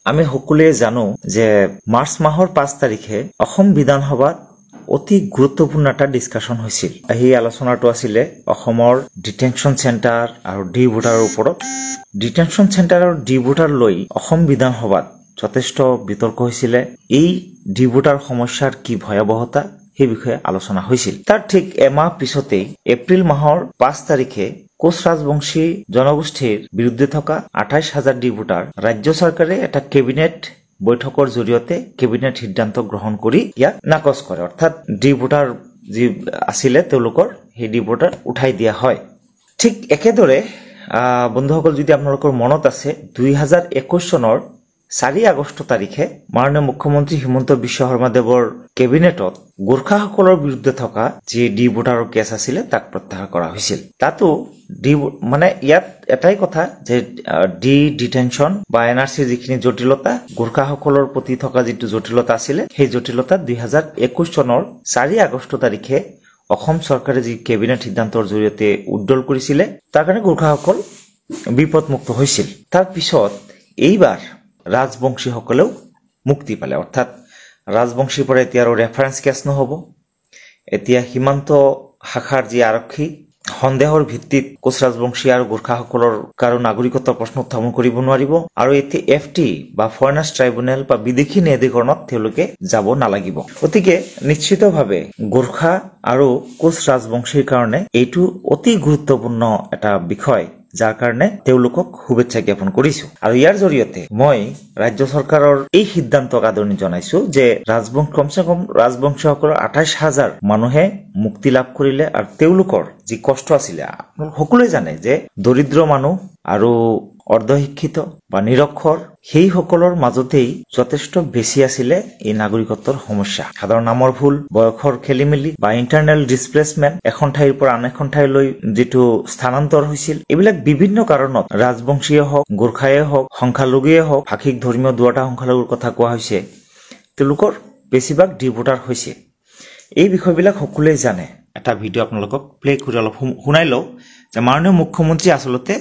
আমি সকলোৱে জানো যে মাৰ্চ মাহৰ 5 তাৰিখে অসম বিধানসভাত অতি গুৰুত্বপূৰ্ণ এটা ডিসকাশন হৈছিল। এই আলোচনাটো আছিল অসমৰ ডিটেনশন সেন্টাৰ আৰু ডি ভোটাৰৰ ওপৰত। ডিটেনশন সেন্টাৰ আৰু ডি ভোটাৰ লৈ অসম বিধানসভাত যথেষ্ট বিতৰ্ক হৈছিল। এই ডি ভোটাৰ সমস্যাৰ কি ভয়াবহতা সেই বিষয়ে আলোচনা হৈছিল। তাৰ ঠিক এমাহ পিছতে এপ্ৰিল মাহৰ 5 তাৰিখে কোচ ৰাজবংশী জনগোষ্ঠীৰ বিৰুদ্ধে থকা 28,000 ডি ভোটাৰ ৰাজ্য চৰকাৰে এটা কেবিনেট বৈঠকৰ জৰিয়তে কেবিনেট সিদ্ধান্ত গ্ৰহণ কৰি ইয়াক নাকচ কৰে, অৰ্থাৎ ডি ভোটাৰ যি আছিল তেওঁলোকৰ সেই ডি ভোটাৰ উঠাই দিয়া হয়। ঠিক একেদৰে বন্ধুসকল, যদি আপোনালোকৰ মনত আছে 2021 চনৰ 4 আগষ্ট তাৰিখে মাননীয় মুখ্যমন্ত্ৰী হিমন্ত বিশ্ব শৰ্মা দেৱৰ কেবিনেটত গোৰ্খাসকলৰ বিৰুদ্ধে থকা যি ডি ভোটাৰৰ কেছ আছিল তাক প্ৰত্যাহাৰ কৰা হৈছিল। তাতো ইয়াত এটাই কথা যে ডিটেনশন বা এনআৰচিৰ যিখিনি জটিলতা, গোৰ্খাসকলৰ প্ৰতি থকা যিটো জটিলতা আছিল সেই জটিলতা 2021 চনৰ 4 আগষ্ট তাৰিখে অসম চৰকাৰে যি কেবিনেট সিদ্ধান্তৰ জৰিয়তে উদ্দল কৰিছিল তাৰ কাৰণে গোৰ্খাসকল বিপদমুক্ত হৈছিল। তাৰ পিছত এইবাৰ ৰাজবংশীসকলেও মুক্তি পালে, অৰ্থাৎ ৰাজবংশীৰ পৰা এতিয়া আৰু ৰেফাৰেন্স কেছ নহব। এতিয়া সীমান্ত শাখাৰ যি আৰক্ষী সন্দেহৰ ভিত্তিত কোচ ৰাজবংশী আৰু গোৰ্খাসকলৰ কাৰো নাগৰিকত্বৰ প্ৰশ্ন উত্থাপন কৰিব নোৱাৰিব, আৰু এতিয়া এফটি বা ফৰেনাৰ্ছ ট্ৰাইব্যুনেল বা বিদেশী ন্যায়াধিকৰণত তেওঁলোকে যাব নালাগিব। গতিকে নিশ্চিতভাৱে গোৰ্খা আৰু কোচ ৰাজবংশীৰ কাৰণে এইটো অতি গুৰুত্বপূৰ্ণ এটা বিষয়, যাৰ কাৰণে তেওঁলোকক শুভেচ্ছা জ্ঞাপন কৰিছো। আৰু ইয়াৰ জৰিয়তে মই ৰাজ্য চৰকাৰৰ এই সিদ্ধান্তক আদৰণি জনাইছো যে কমচে কম ৰাজবংশীসকলৰ 28,000 মানুহে মুক্তি লাভ কৰিলে। আৰু তেওঁলোকৰ যি কষ্ট আছিলে, সকলোৱে জানে যে দৰিদ্ৰ মানুহ আৰু অৰ্ধশিক্ষিত বা নিৰক্ষৰ সেই সকলৰ মাজতেই যথেষ্ট বেছি আছিলে এই নাগৰিকত্বৰ সমস্যা। সাধাৰণ নামৰ ভুল, বয়সৰ খেলিমেলি বা ইণ্টাৰনেল ডিছপ্লেচমেণ্ট, এখন ঠাইৰ পৰা আন এখন ঠাইলৈ যিটো স্থানান্তৰ হৈছিল, এইবিলাক বিভিন্ন কাৰণত ৰাজবংশীয়ে হওক, গোৰ্খায়ে হওক, সংখ্যালঘুৱে হওক, ভাষিক ধৰ্মীয় দুটা সংখ্যালঘুৰ কথা কোৱা হৈছে, তেওঁলোকৰ বেছিভাগ ডি ভোটাৰ হৈছে। এই বিষয়বিলাক সকলোৱে জানে। এটা ভিডিঅ' আপোনালোকক প্লে কৰি অলপ শুনাই লওঁ যে মাননীয় মুখ্যমন্ত্ৰী আচলতে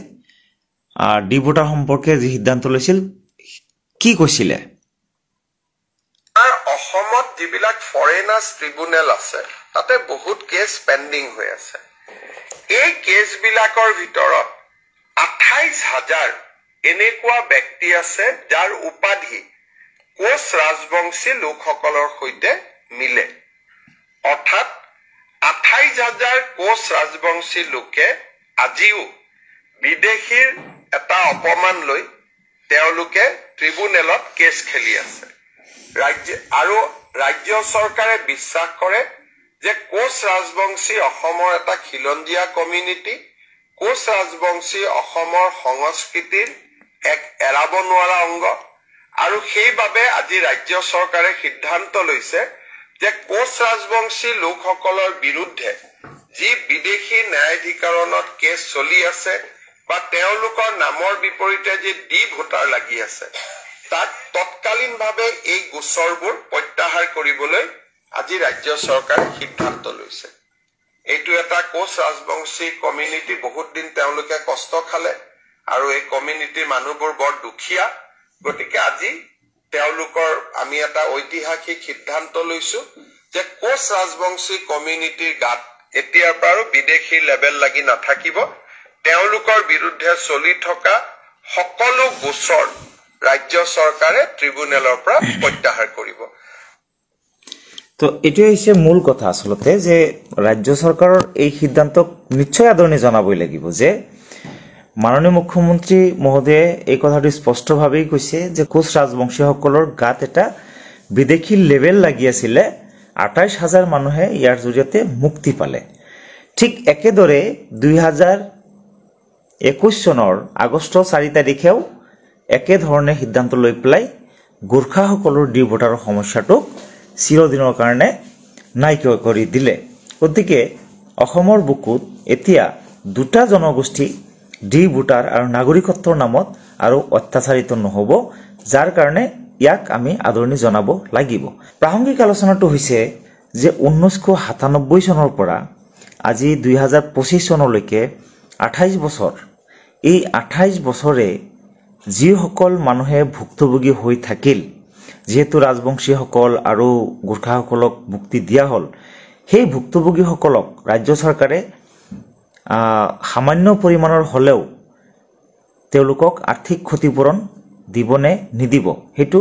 ডি ভোটাৰ সম্পৰ্কে যি সিদ্ধান্ত লৈছিল কি কৈছিলে। অসমত যিবিলাক ফৰেনাৰ্ছ ট্ৰিব্যুনেল আছে তাতে বহুত কেছ পেণ্ডিং হৈ আছে। এই কেছবিলাকৰ ভিতৰত 28,000 এনেকুৱা ব্যক্তি আছে যাৰ উপাধি কোচ ৰাজবংশী লোকসকলৰ সৈতে মিলে, অৰ্থাৎ 28,000 কোচ ৰাজবংশী লোকে আজিও বিদেশীৰ এটা অপমান লৈ তেওঁলোকে ট্ৰিব্যুনেলত কেছ খেলি আছে। ৰাজ্য চৰকাৰে বিশ্বাস কৰে যে কোচ ৰাজবংশী অসমৰ এটা খিলঞ্জীয়া কমিউনিটি, কোচ ৰাজবংশী অসমৰ সংস্কৃতিৰ এক এৰাব নোৱাৰা অংগ। আৰু সেইবাবে আজি ৰাজ্য চৰকাৰে সিদ্ধান্ত লৈছে যে কোচ ৰাজবংশী লোকসকলৰ বিৰুদ্ধে যি বিদেশী ন্যায়াধিকৰণত কেছ চলি আছে বা তেওঁলোকৰ নামৰ বিপৰীতে যি ডি ভোটাৰ লাগি আছে, তাক তৎকালীনভাৱে এই গোচৰবোৰ প্ৰত্যাহাৰ কৰিবলৈ আজি ৰাজ্য চৰকাৰে সিদ্ধান্ত লৈছে। এইটো এটা কোচ ৰাজবংশী কমিউনিটি, বহুত দিন তেওঁলোকে কষ্ট খালে আৰু এই কমিউনিটিৰ মানুহবোৰ বৰ দুখীয়া। গতিকে আজি তেওঁলোকৰ আমি এটা ঐতিহাসিক সিদ্ধান্ত লৈছো যে কোচ ৰাজবংশী কমিউনিটিৰ গাত এতিয়াৰ পৰা আৰু বিদেশী লেবেল লাগি নাথাকিব। তেওঁলোকৰ বিৰুদ্ধে চলি থকা সকলো গোচৰ ৰাজ্য চৰকাৰে ট্ৰিব্যুনেলৰ পৰা প্ৰত্যাহাৰ কৰিব। তো এইটোৱে হৈছে মূল কথা আচলতে, যে ৰাজ্য চৰকাৰৰ এই সিদ্ধান্তক নিশ্চয় আদৰণি জনাবই লাগিব, যে মাননীয় মুখ্যমন্ত্ৰী মহোদয়ে এই কথাটো স্পষ্টভাৱেই কৈছে যে কোচ ৰাজবংশীসকলৰ গাত এটা বিদেশী লেবেল লাগি আছিলে, 28,000 মানুহে ইয়াৰ জৰিয়তে মুক্তি পালে। ঠিক একেদৰে 2021 চনৰ আগষ্ট 4 তাৰিখেও একেধৰণে সিদ্ধান্ত লৈ পেলাই গোৰ্খাসকলৰ ডি ভোটাৰৰ সমস্যাটোক চিৰদিনৰ কাৰণে নাইকিয়া কৰি দিলে। গতিকে অসমৰ বুকুত এতিয়া দুটা জনগোষ্ঠী ডি ভোটাৰ আৰু নাগৰিকত্বৰ নামত আৰু অত্যাচাৰিত নহ'ব, যাৰ কাৰণে ইয়াক আমি আদৰণি জনাব লাগিব। প্ৰাসংগিক আলোচনাটো হৈছে যে 1997 চনৰ পৰা আজি 2025 চনলৈকে 28 বছৰ, এই 28 বছৰে যিসকল মানুহে ভুক্তভোগী হৈ থাকিল যেহেতু ৰাজবংশীসকল আৰু গোৰ্খাসকলক মুক্তি দিয়া হ'ল সেই ভুক্তভোগীসকলক ৰাজ্য চৰকাৰে সামান্য পৰিমাণৰ হ'লেও তেওঁলোকক আৰ্থিক ক্ষতিপূৰণ দিবনে নিদিব সেইটো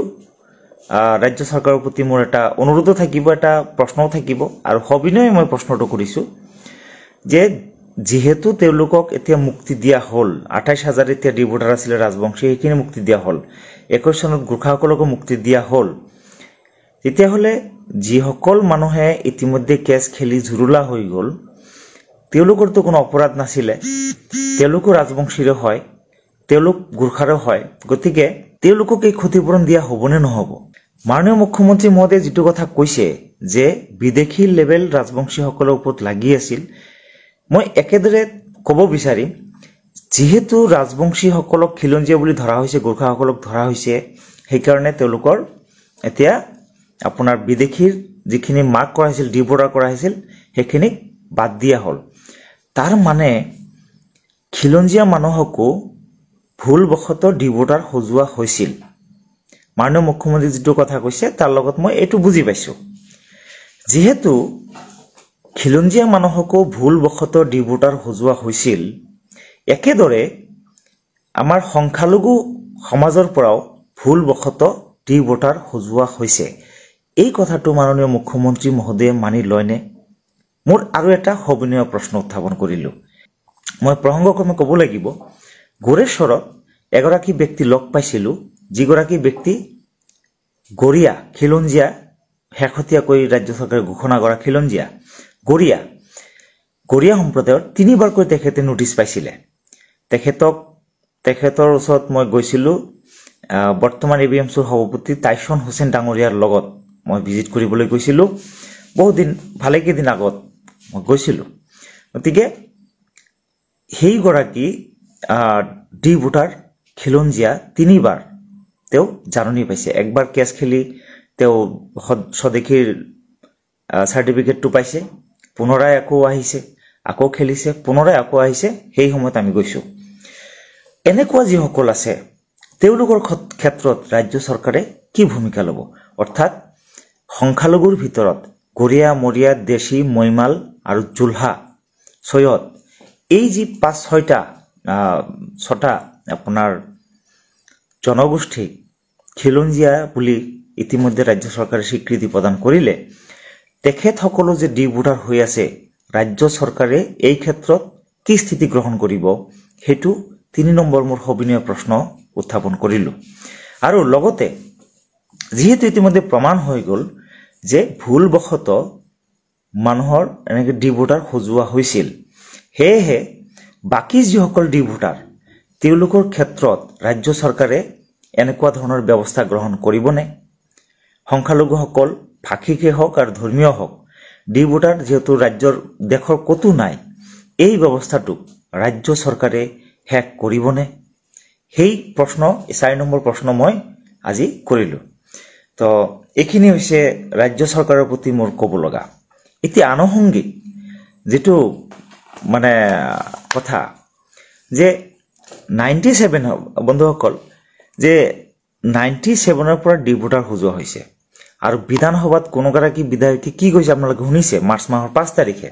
ৰাজ্য চৰকাৰৰ প্ৰতি মোৰ এটা অনুৰোধ থাকিব এটা প্ৰশ্নও থাকিব আৰু সবিনয়ে মই প্ৰশ্নটো কৰিছো যে যেহেতু তেওঁলোকক এতিয়া মুক্তি দিয়া হ'ল 28000 এতিয়া ডিভোটাৰ আছিল ৰাজবংশী এইখিনি মুক্তি দিয়া হ'ল 21 চনত গোৰ্খাসকলকো মুক্তি দিয়া হ'ল তেতিয়াহ'লে যিসকল মানুহে ইতিমধ্যে কেছ খেলি জুৰুলা হৈ গ'ল তেওঁলোকৰতো কোনো অপৰাধ নাছিলে তেওঁলোকো ৰাজবংশীৰে হয় তেওঁলোক গোৰ্খাৰে হয় গতিকে তেওঁলোকক এই ক্ষতিপূৰণ দিয়া হ'বনে নহ'ব মাননীয় মুখ্যমন্ত্ৰী মহোদয়ে যেটো কথা কৈছে যে বিদেশী লেভেল ৰাজবংশীসকলৰ ওপৰত লাগি আছিল মই একেদৰে ক'ব বিচাৰিম যেহেতু ৰাজবংশীসকলক খিলঞ্জীয়া বুলি ধৰা হৈছে গোৰ্খাসকলক ধৰা হৈছে সেইকাৰণে তেওঁলোকৰ এতিয়া আপোনাৰ বিদেশীৰ যিখিনি মাৰ্ক কৰা হৈছিল ডিভোটাৰ কৰা হৈছিল সেইখিনি বাদ দিয়া হ'ল তাৰ মানে খিলঞ্জীয়া মানুহকো ভুলবশত ডিভোটাৰ সজোৱা হৈছিল মাননীয় মুখ্যমন্ত্ৰী যেটো কথা কৈছে তাৰ লগত মই এটো বুজি পাইছো যেহেতু খিলঞ্জীয়া মানুহকো ভুলবশত ডিভোটাৰ সজোৱা হৈছিল একেদৰে আমাৰ সংখ্যালঘু সমাজৰ পৰাও ভুলবশত ডিভোটাৰ সজোৱা হৈছে এই কথাটো মাননীয় মুখ্যমন্ত্ৰী মহোদয়ে মানি লয়নে মোৰ আৰু এটা সবিনয় প্ৰশ্ন উত্থাপন কৰিলো মই প্ৰসংগক্ৰমে ক'ব লাগিব গোৰেশ্বৰত এগৰাকী ব্যক্তি লগ পাইছিলো যিগৰাকী ব্যক্তি গৰিয়া খিলঞ্জীয়া শেহতীয়াকৈ ৰাজ্য চৰকাৰে ঘোষণা কৰা খিলঞ্জীয়া গৰিয়া সম্প্ৰদায়ৰ 3বাৰকৈ তেখেতে নোটিছ পাইছিলে তেখেতৰ ওচৰত মই গৈছিলো বৰ্তমান এবিএমছৰ সভাপতি টাইছন হোসেন ডাঙৰীয়াৰ লগত মই ভিজিট কৰিবলৈ গৈছিলো বহুদিন ভালেকেইদিন আগত মই গৈছিলো গতিকে সেই গৰাকী ডিভোটাৰ খিলঞ্জীয়া 3বাৰ তেওঁ জাননী পাইছে একবাৰ কেছ খেলি তেওঁ স্বদেশীৰ সাৰ্টিফিকেটটো পাইছে পুনৰায় আকৌ আহিছে আকৌ খেলিছে পুনৰায় আকৌ আহিছে সেই সময়ত আমি গৈছো এনেকুৱা যিসকল আছে তেওঁলোকৰ ক্ষেত্ৰত ৰাজ্য চৰকাৰে কি ভূমিকা ল'ব অৰ্থাৎ সংখ্যালঘুৰ ভিতৰত গৰিয়া মৰিয়া দেশী মৈমাল আৰু জুলহা সৈয়দ এই যি 5-6টা আপোনাৰ জনগোষ্ঠী খিলঞ্জীয়া বুলি ইতিমধ্যে ৰাজ্য চৰকাৰে স্বীকৃতি প্ৰদান কৰিলে তেখেতসকলো যে ডিভোটাৰ হৈ আছে ৰাজ্য চৰকাৰে এই ক্ষেত্ৰত কি স্থিতি গ্ৰহণ কৰিব হেতু 3 নম্বৰ মোৰ সবিনয় প্ৰশ্ন উত্থাপন কৰিলো আৰু লগতে যেহেতু ইতিমধ্যে প্ৰমাণ হৈ গ'ল যে ভুলবশত মানুহৰ এনেকৈ ডিভোটাৰ সজোৱা হৈছিল হেহে বাকি যিসকল ডিভোটাৰ তেওঁলোকৰ ক্ষেত্ৰত ৰাজ্য চৰকাৰে এনেকুৱা ধৰণৰ ব্যৱস্থা গ্ৰহণ কৰিবনে সংখ্যালঘুসকল ভাষিকে হওক আৰু ধৰ্মীয় হওক ডিভোটাৰ যেহেতু ৰাজ্যৰ দেশৰ কতো নাই এই ব্যৱস্থাটো ৰাজ্য চৰকাৰে হেক কৰিবনে সেই প্ৰশ্ন 4 নম্বৰ প্ৰশ্ন মই আজি কৰিলো তো এখিনি হৈছে ৰাজ্য চৰকাৰৰ প্ৰতি মোৰ ক'ব লগা এতিয়া আনুষংগিক যেটো মানে কথা যে 97 বন্ধুসকল যে 97ৰ পৰা ডিভোটাৰ সজোৱা হৈছে আৰু বিধানসভাত কোনগৰাকী বিধায়কে কি কৈছে আপোনালোকে শুনিছে মাৰ্চ মাহৰ 5 তাৰিখে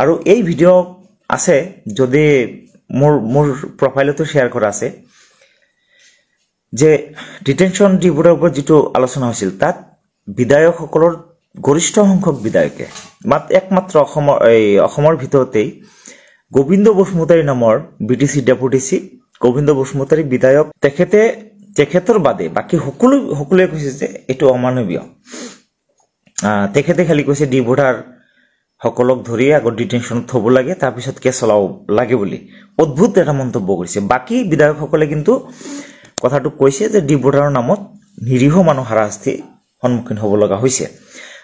আৰু এই ভিডিও আছে যদি মোৰ প্ৰফাইলতো শেয়াৰ কৰা আছে যে ডিটেনশন ডিভোটাৰ ওপৰত যেটো আলোচনা হৈছিল তাত বিধায়কসকলৰ গৰিষ্ঠ সংখ্যক বিধায়কে একমাত্ৰ অসমৰ ভিতৰতেই গোবিন্দ বসুমতাৰী নামৰ BTC deputy chief Gobinda Basumatary বিধায়ক তেখেতৰ বাদে বাকি সকলোৱে কৈছে যে এটো অমানৱীয় তেখেতে খালি কৈছে ডিভোটাৰ সকলক ধৰি আগৰ ডিটেনশনত থব লাগে তাৰ পিছত কেছ চলাব লাগে বুলি অদ্ভুত এটা মন্তব্য কৰিছে বাকি বিধায়কসকলে কিন্তু কথাটো কৈছে যে ডিভোটাৰৰ নামত নিৰীহ মানুহ হাৰাশাস্তি সন্মুখীন হ'ব লগা হৈছে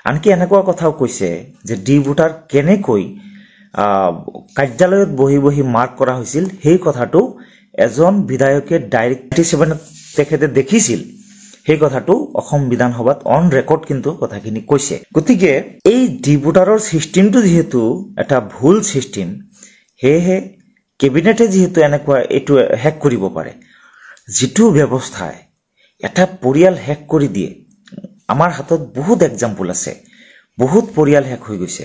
আনকি এনেকুৱা কথাও কৈছে যে ডিভোটাৰ কেনেকৈ কাৰ্যালয়ত বহি মাৰ্ক কৰা হৈছিল সেই কথাটো এজন বিধায়কে ডাইৰেক্ট 7 তেখেতে দেখিছিল সেই কথাটো অসম বিধানসভাত অন ৰেকৰ্ড কিন্তু কথাখিনি কৈছে গতিকে এই ডিভোটাৰৰ সিস্টেমটো যেহেতু এটা ভুল সিস্টেম হেহে কেবিনেটে যেহেতু এনেকুৱা এটো হেক কৰিব পাৰে যিটো ব্যৱস্থাই এটা পৰিয়াল শেষ কৰি দিয়ে। আমাৰ হাতত বহুত এক্সাম্পল আছে, বহুত পৰিয়াল শেষ হৈ গৈছে।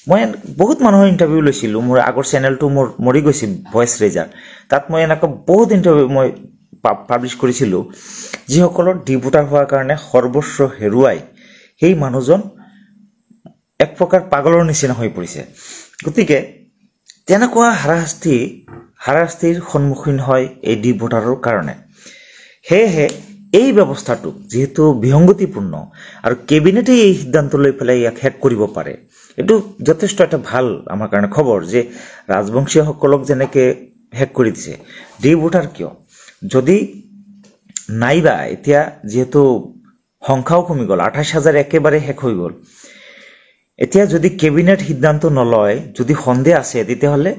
মই বহুত মানুহৰ ইণ্টাৰভিউ লৈছিলোঁ, মোৰ আগৰ চেনেলটো মোৰ মৰি গৈছিল ভইচ ৰেজাৰ, তাত মই এনেকুৱা বহুত ইণ্টাৰভিউ মই পাব্লিছ কৰিছিলোঁ, যিসকলৰ ডি ভোটাৰ হোৱাৰ কাৰণে সৰ্বস্ব হেৰুৱাই সেই মানুহজন এক প্ৰকাৰ পাগলৰ নিচিনা হৈ পৰিছে। গতিকে তেনেকুৱা হাৰাশাস্তিৰ সন্মুখীন হয় এই ডি ভোটাৰৰ কাৰণে। সেয়েহে এই ব্যৱস্থাটো যিহেতু বিসংগতিপূৰ্ণ আৰু কেবিনেটে এই সিদ্ধান্ত লৈ পেলাই ইয়াক শেষ কৰিব পাৰে, এইটো যথেষ্ট এটা ভাল আমাৰ কাৰণে খবৰ যে ৰাজবংশীয়সকলক যেনেকৈ শেষ কৰি দিছে, ডি ভোটাৰ কিয়? যদি নাইবা এতিয়া যিহেতু সংখ্যাও কমি গ'ল, 28,000 একেবাৰে শেষ হৈ গ'ল, এতিয়া যদি কেবিনেট সিদ্ধান্ত নলয়, যদি সন্দেহ আছে, তেতিয়াহ'লে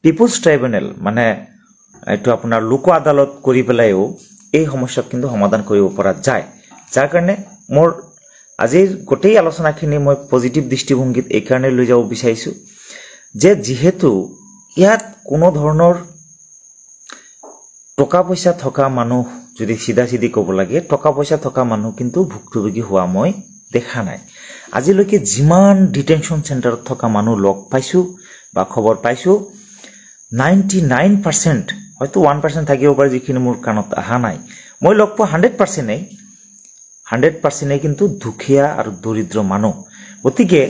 পিপুলছ ট্ৰাইব্যুনেল মানে এইটো আপোনাৰ লোক আদালত কৰি পেলাইও এই সমস্যাক কিন্তু সমাধান কৰিব পৰা যায়। যাৰ কাৰণে মোৰ আজিৰ গোটেই আলোচনাখিনি মই পজিটিভ দৃষ্টিভংগীত এইকাৰণে লৈ যাব বিচাৰিছোঁ যে যিহেতু ইয়াত কোনো ধৰণৰ টকা পইচা থকা মানুহ, যদি চিধা ক'ব লাগে, টকা পইচা থকা মানুহ কিন্তু ভুক্তভোগী হোৱা মই দেখা নাই। আজিলৈকে যিমান ডিটেনশ্যন চেণ্টাৰত থকা মানুহ লগ পাইছোঁ বা খবৰ পাইছোঁ, 99%, হয়তো 1% থাকিব পাৰে যিখিনি মোৰ কাণত অহা নাই, মই লগ পোৱা 100%ই কিন্তু দুখীয়া আৰু দৰিদ্ৰ মানুহ। গতিকে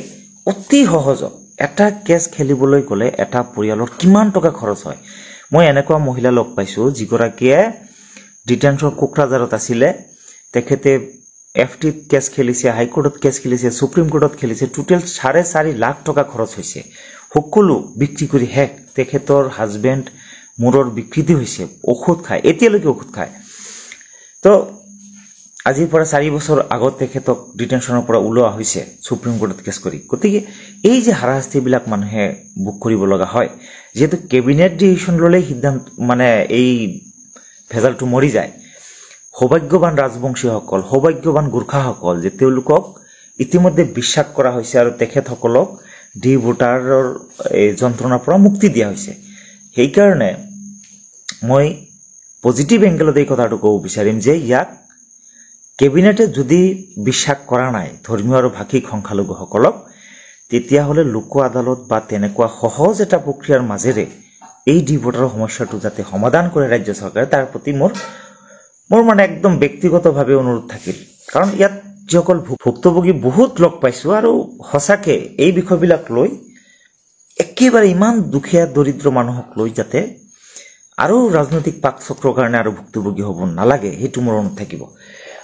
অতি সহজত এটা কেছ খেলিবলৈ গ'লে এটা পৰিয়ালৰ কিমান টকা খৰচ হয়। মই এনেকুৱা মহিলা লগ পাইছোঁ যিগৰাকীয়ে ডিটেনশ্যন কোকৰাঝাৰত আছিলে, তেখেতে FTত কেছ খেলিছে, হাইকোৰ্টত কেছ খেলিছে, সুপ্ৰিম কোৰ্টত খেলিছে, টোটেল 4.5 লাখ টকা খৰচ হৈছে। সকলো বিক্ৰী কৰি শেষ। তেখেতৰ হাজবেণ্ড মূৰৰ বিকৃতি হৈছে, ঔষধ খায়, এতিয়ালৈকে ঔষধ খায়। তো আজিৰ পৰা 4 বছৰ আগত তেখেতক ডিটেনশ্যনৰ পৰা ওলোৱা হৈছে সুপ্ৰিম কোৰ্টত কেছ কৰি। গতিকে এই যে হাৰাশাস্তিবিলাক মানুহে ভোগ কৰিব লগা হয়, যিহেতু কেবিনেট ডিচিশ্যন ল'লেই সিদ্ধান্ত মানে এই ভেজালটো মৰি যায়। সৌভাগ্যৱান ৰাজবংশীসকল, সৌভাগ্যৱান গোৰ্খাসকল যে তেওঁলোকক ইতিমধ্যে বিশ্বাস কৰা হৈছে আৰু তেখেতসকলক ডি ভোটাৰৰ এই যন্ত্ৰণাৰ পৰা মুক্তি দিয়া হৈছে। সেইকাৰণে মই পজিটিভ এংগেলত এই কথাটো ক'ব বিচাৰিম যে ইয়াক কেবিনেটে যদি বিশ্বাস কৰা নাই ধৰ্মীয় আৰু ভাষিক সংখ্যালঘুসকলক, তেতিয়াহ'লে লোক আদালত বা তেনেকুৱা সহজ এটা প্ৰক্ৰিয়াৰ মাজেৰে এই ডি ভোটাৰৰ সমস্যাটো যাতে সমাধান কৰে ৰাজ্য চৰকাৰে, তাৰ প্ৰতি মোৰ মানে একদম ব্যক্তিগতভাৱে অনুৰোধ থাকিল। কাৰণ ইয়াত যিসকল ভুক্তভোগী বহুত লগ পাইছোঁ আৰু সঁচাকে এই বিষয়বিলাক লৈ একেবাৰে ইমান দুখীয়া দৰিদ্ৰ মানুহক লৈ যাতে আৰু ৰাজনৈতিক পাকচক্ৰৰ কাৰণে আৰু ভুক্তভোগী হ'ব নালাগে, সেইটো মোৰ অনুৰোধ থাকিব।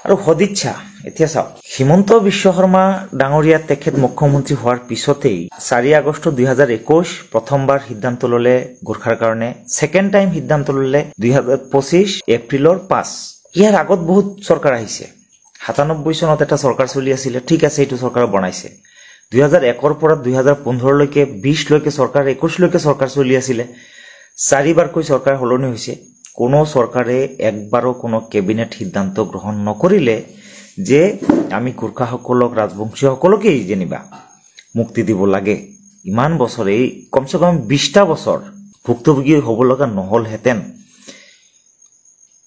আৰু সদিচ্ছা, এতিয়া চাওক, হিমন্ত বিশ্ব শৰ্মা ডাঙৰীয়া তেখেত মুখ্যমন্ত্ৰী হোৱাৰ পিছতেই 4 আগষ্ট 2021 প্ৰথমবাৰ সিদ্ধান্ত ল'লে গোৰ্খাৰ কাৰণে, ছেকেণ্ড টাইম সিদ্ধান্ত ল'লে 2025 এপ্ৰিলৰ 5। ইয়াৰ আগত বহুত চৰকাৰ আহিছে। 97 চনত এটা চৰকাৰ চলি আছিলে, ঠিক আছে, এইটো চৰকাৰ বনাইছে। 2001ৰ পৰা 2015লৈকে 20লৈকে চৰকাৰ, 21লৈকে চৰকাৰ চলি আছিলে। 4বাৰকৈ চৰকাৰ সলনি হৈছে। কোনো চৰকাৰে একবাৰো কোনো কেবিনেট সিদ্ধান্ত গ্ৰহণ নকৰিলে যে আমি গোৰ্খাসকলক, ৰাজবংশীসকলকেই যেনিবা মুক্তি দিব লাগে। ইমান বছৰ, এই কমচে কম 20টা বছৰ ভুক্তভোগী হ'ব লগা নহ'লহেঁতেন,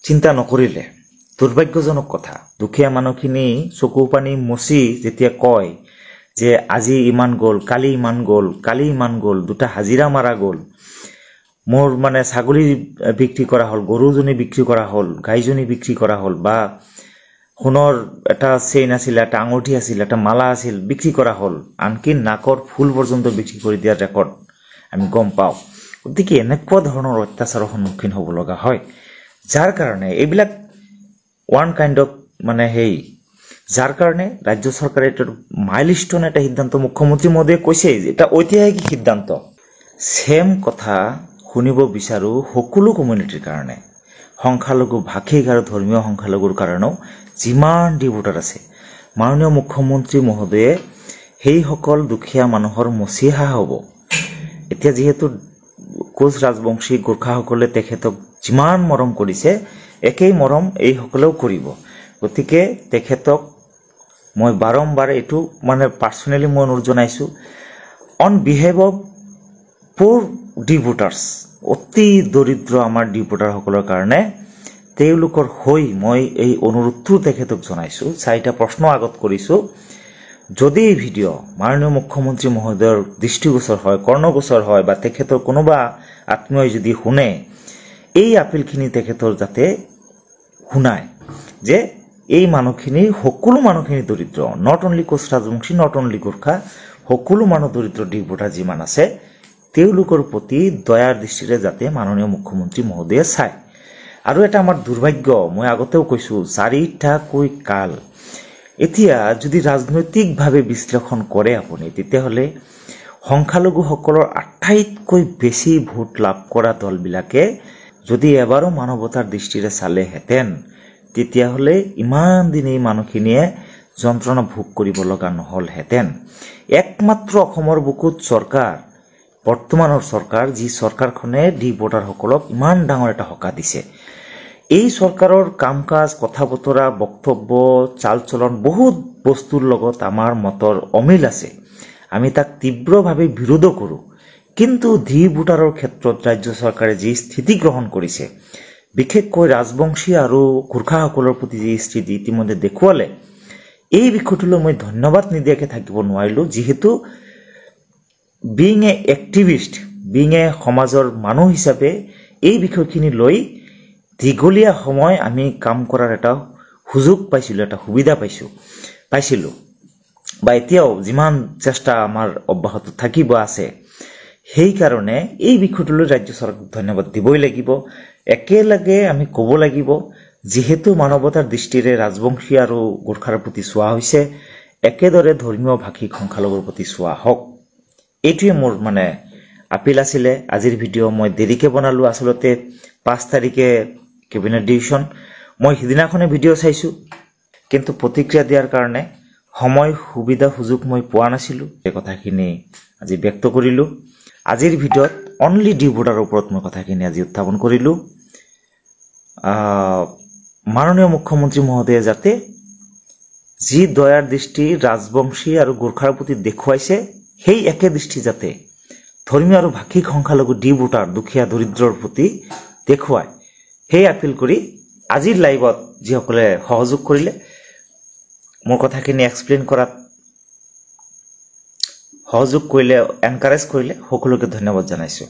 চিন্তা নকৰিলে। দুৰ্ভাগ্যজনক কথা। দুখীয়া মানুহখিনি চকু পানী মচি যেতিয়া কয় যে আজি ইমান গ'ল, কালি ইমান গ'ল, কালি ইমান গ'ল, 2টা হাজিৰা মাৰা গ'ল, মোৰ মানে ছাগলী বিক্ৰী কৰা হ'ল, গৰুজনী বিক্ৰী কৰা হ'ল, গাইজনী বিক্ৰী কৰা হ'ল, বা সোণৰ এটা চেইন আছিলে, এটা আঙুঠি আছিল, এটা মালা আছিল, বিক্ৰী কৰা হ'ল, আনকি নাকৰ ফুল পৰ্যন্ত বিক্ৰী কৰি দিয়াৰ ৰেকৰ্ড আমি গম পাওঁ। গতিকে এনেকুৱা ধৰণৰ অত্যাচাৰৰ সন্মুখীন হ'ব লগা হয়, যাৰ কাৰণে এইবিলাক ওৱান কাইণ্ড অফ মানে যাৰ কাৰণে ৰাজ্য চৰকাৰে এটা মাইলষ্টন এটা সিদ্ধান্ত, মুখ্যমন্ত্ৰী মহোদয়ে কৈছে যে এটা ঐতিহাসিক সিদ্ধান্ত। ছেম কথা শুনিব বিচাৰোঁ সকলো কমিউনিটিৰ কাৰণে, সংখ্যালঘু, ভাষিক আৰু ধৰ্মীয় সংখ্যালঘুৰ কাৰণেও যিমান ডি ভোটাৰ আছে, মাননীয় মুখ্যমন্ত্ৰী মহোদয়ে সেইসকল দুখীয়া মানুহৰ মচিহা হ'ব। এতিয়া যিহেতু কোচ ৰাজবংশী গোৰ্খাসকলে তেখেতক যিমান মৰম কৰিছে, একেই মৰম এইসকলেও কৰিব। গতিকে তেখেতক মই বাৰম্বাৰ এইটো মানে পাৰ্চনেলি মই অনুৰোধ জনাইছোঁ, অন বিহেভ অফ পুৰ ডি ভোটাৰ্ছ, অতি দৰিদ্ৰ আমাৰ ডি ভোটাৰসকলৰ কাৰণে তেওঁলোকৰ হৈ মই এই অনুৰোধটো তেখেতক জনাইছো। 4টা প্ৰশ্ন আগত কৰিছো। যদি এই ভিডিঅ' মাননীয় মুখ্যমন্ত্ৰী মহোদয়ৰ দৃষ্টিগোচৰ হয়, কৰ্ণগোচৰ হয় বা তেখেতৰ কোনোবা আত্মীয়ই যদি শুনে, এই আপিলখিনি তেখেতৰ যাতে শুনায় যে এই মানুহখিনি, সকলো মানুহখিনি দৰিদ্ৰ, not only Koch Rajbongshi, not only Gorkha, সকলো মানুহ দৰিদ্ৰ ডি ভোটাৰ যিমান আছে, তেওঁলোকৰ প্ৰতি দয়াৰ দৃষ্টিৰে যাতে মাননীয় মুখ্যমন্ত্ৰী মহোদয়ে চায়। আৰু এটা আমাৰ দুৰ্ভাগ্য, মই আগতেও কৈছো, 4টাকৈ কাল। এতিয়া যদি ৰাজনৈতিকভাৱে বিশ্লেষণ কৰে আপুনি, তেতিয়াহ'লে সংখ্যালঘুসকলৰ আটাইতকৈ বেছি ভোট লাভ কৰা দলবিলাকে যদি এবাৰো মানৱতাৰ দৃষ্টিৰে চালেহেঁতেন, তেতিয়াহ'লে ইমান দিন এই মানুহখিনিয়ে যন্ত্ৰণা ভোগ কৰিব লগা নহলহেঁতেন। একমাত্ৰ অসমৰ বুকুত চৰকাৰ, বৰ্তমানৰ চৰকাৰ, যি চৰকাৰখনে ডি ভোটাৰসকলক ইমান ডাঙৰ এটা সকাহ দিছে, এই চৰকাৰৰ কাম কাজ, কথা বতৰা, বক্তব্য, চাল চলন, বহুত বস্তুৰ লগত আমাৰ মতৰ অমিল আছে। আমি তাক তীব্ৰভাৱে বিৰোধ কৰোঁ। কিন্তু ডি ভোটাৰৰ ক্ষেত্ৰত ৰাজ্য চৰকাৰে যি স্থিতি গ্ৰহণ কৰিছে, বিশেষকৈ ৰাজবংশী আৰু গোৰ্খাসকলৰ প্ৰতি যি স্থিতি ইতিমধ্যে দেখুৱালে, এই বিষয়টোলৈ মই ধন্যবাদ নিদিয়াকৈ থাকিব নোৱাৰিলোঁ। যিহেতু being a activist, being a সমাজৰ মানুহ হিচাপে এই বিষয়খিনি লৈ দীঘলীয়া সময় আমি কাম কৰাৰ এটা সুযোগ পাইছিলোঁ, এটা সুবিধা পাইছিলোঁ বা এতিয়াও যিমান চেষ্টা আমাৰ অব্যাহত থাকিব আছে, সেইকাৰণে এই বিষয়টোলৈ ৰাজ্য চৰকাৰক ধন্যবাদ দিবই লাগিব। একেলগে আমি ক'ব লাগিব, যিহেতু মানৱতাৰ দৃষ্টিৰে ৰাজবংশী আৰু গোৰ্খাৰ প্ৰতি চোৱা হৈছে, একেদৰে ধৰ্মীয় ভাষিক সংখ্যালঘুৰ প্ৰতি চোৱা হওক। এইটোৱে মোৰ আপিল আছিলে। আজিৰ ভিডিঅ' মই দেৰিকৈ বনালোঁ। আচলতে 5 তাৰিখে কেবিনেট ডিভিশ্যন, মই সিদিনাখনে ভিডিঅ' চাইছোঁ, কিন্তু প্ৰতিক্ৰিয়া দিয়াৰ কাৰণে সময়, সুবিধা, সুযোগ মই পোৱা নাছিলোঁ। এই কথাখিনি আজি ব্যক্ত কৰিলোঁ। আজিৰ ভিডিঅ'ত অনলি ডি ভোটাৰৰ ওপৰত মই কথাখিনি আজি উত্থাপন কৰিলোঁ। মাননীয় মুখ্যমন্ত্ৰী মহোদয়ে যাতে যি দয়াৰ দৃষ্টি ৰাজবংশী আৰু গোৰ্খাৰ প্ৰতি দেখুৱাইছে, সেই একে দৃষ্টি যাতে ধৰ্মীয় আৰু ভাষিক সংখ্যালঘু ডি ভোটাৰ, দুখীয়া দৰিদ্ৰৰ প্ৰতি দেখুৱায়, সেই আপিল কৰি আজিৰ লাইভত যিসকলে সহযোগ কৰিলে, মোৰ কথাখিনি এক্সপ্লেইন কৰাত সহযোগ কৰিলে, এনকাৰেজ কৰিলে, সকলোকে ধন্যবাদ জনাইছোঁ।